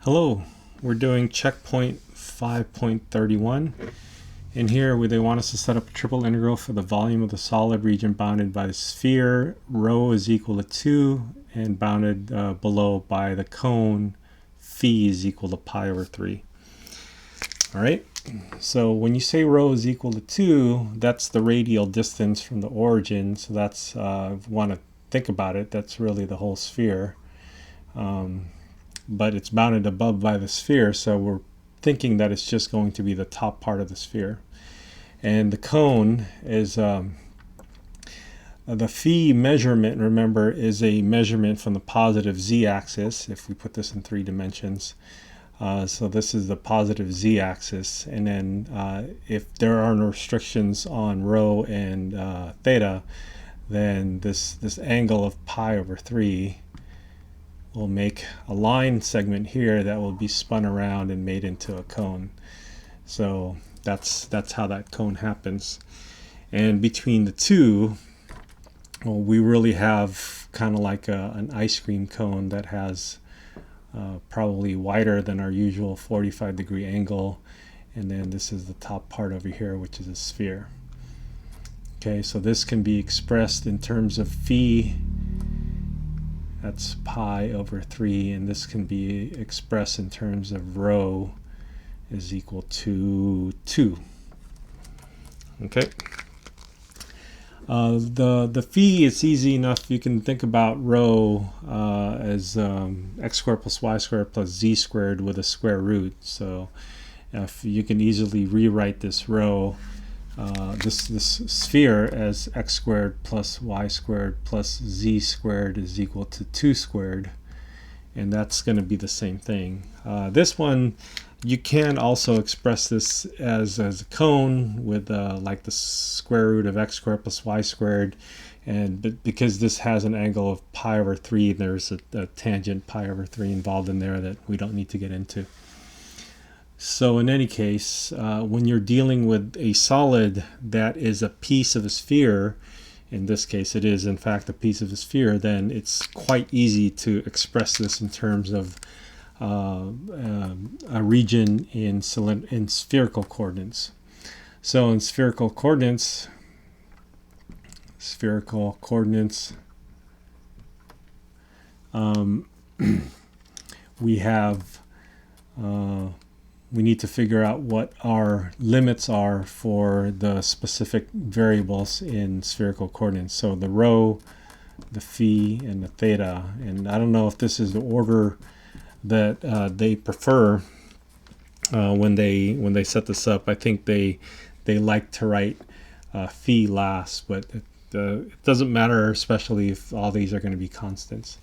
Hello, we're doing checkpoint 5.31. In here, they want us to set up a triple integral for the volume of the solid region bounded by the sphere. Rho is equal to 2 and bounded below by the cone. Phi is equal to pi over 3. All right, so when you say rho is equal to 2, that's the radial distance from the origin. So that's, if you want to think about it, that's really the whole sphere. But it's bounded above by the sphere, so we're thinking that it's just going to be the top part of the sphere. And the cone is the phi measurement, remember, is a measurement from the positive z-axis, if we put this in 3 dimensions. So this is the positive z-axis, and then if there are no restrictions on rho and theta, then this angle of pi over 3 will make a line segment here that will be spun around and made into a cone. So that's how that cone happens. And between the two, well, we really have kind of like an ice cream cone that has probably wider than our usual 45-degree angle, and then this is the top part over here, which is a sphere. Okay, so this can be expressed in terms of phi. That's pi over 3, and this can be expressed in terms of rho is equal to 2. Okay. The phi, it's easy enough. You can think about rho as x squared plus y squared plus z squared with a square root. So if you can easily rewrite this rho, this sphere as x squared plus y squared plus z squared is equal to 2 squared, and that's going to be the same thing. This one, you can also express this as a cone with like the square root of x squared plus y squared, and because this has an angle of pi over 3, there's a tangent pi over 3 involved in there that we don't need to get into. So in any case, when you're dealing with a solid that is a piece of a sphere, in this case it is in fact a piece of a sphere, then it's quite easy to express this in terms of a region in spherical coordinates. So in spherical coordinates, we have we need to figure out what our limits are for the specific variables in spherical coordinates. So the rho, the phi, and the theta. And I don't know if this is the order that they prefer when they set this up. I think they like to write phi last, but it doesn't matter, especially if all these are going to be constants.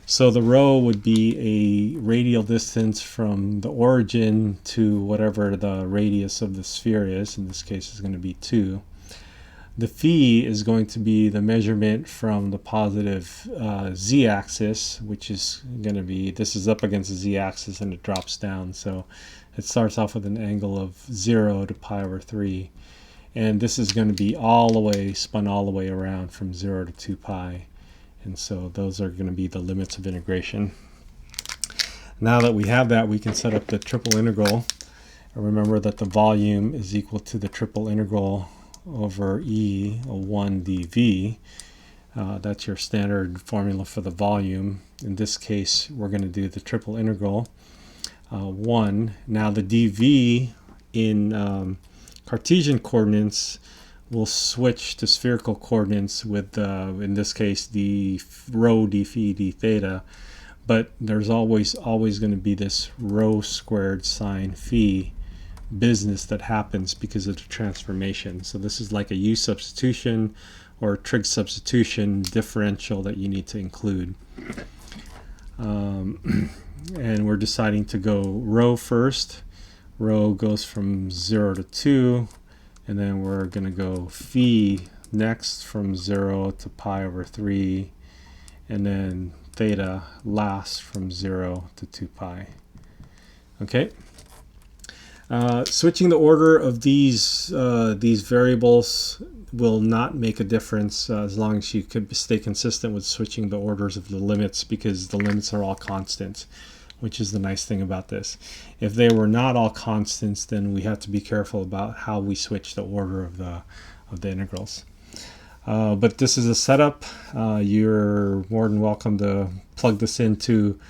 So the rho would be a radial distance from the origin to whatever the radius of the sphere is. In this case, is going to be 2. The phi is going to be the measurement from the positive z-axis, which is going to be, this is up against the z-axis and it drops down. So it starts off with an angle of 0 to pi over 3. And this is going to be all the way, spun all the way around from 0 to 2 pi. And so those are going to be the limits of integration. Now that we have that, we can set up the triple integral. Remember that the volume is equal to the triple integral over E of 1 dV. That's your standard formula for the volume. In this case, we're going to do the triple integral 1. Now the dV in Cartesian coordinates will switch to spherical coordinates with, in this case, the rho, d phi, d theta. But there's always going to be this rho squared sine phi business that happens because of the transformation. So this is like a u substitution or a trig substitution differential that you need to include. And we're deciding to go rho first. Rho goes from 0 to 2. And then we're going to go phi next from 0 to pi over 3. And then theta last from 0 to 2 pi. Okay. Switching the order of these variables will not make a difference as long as you could stay consistent with switching the orders of the limits, because the limits are all constants. which is the nice thing about this. If they were not all constants, then we have to be careful about how we switch the order of the integrals. But this is a setup. You're more than welcome to plug this into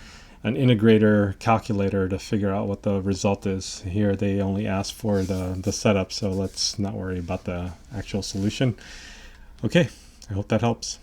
an integrator calculator to figure out what the result is. Here they only ask for the setup, so let's not worry about the actual solution. Okay, I hope that helps.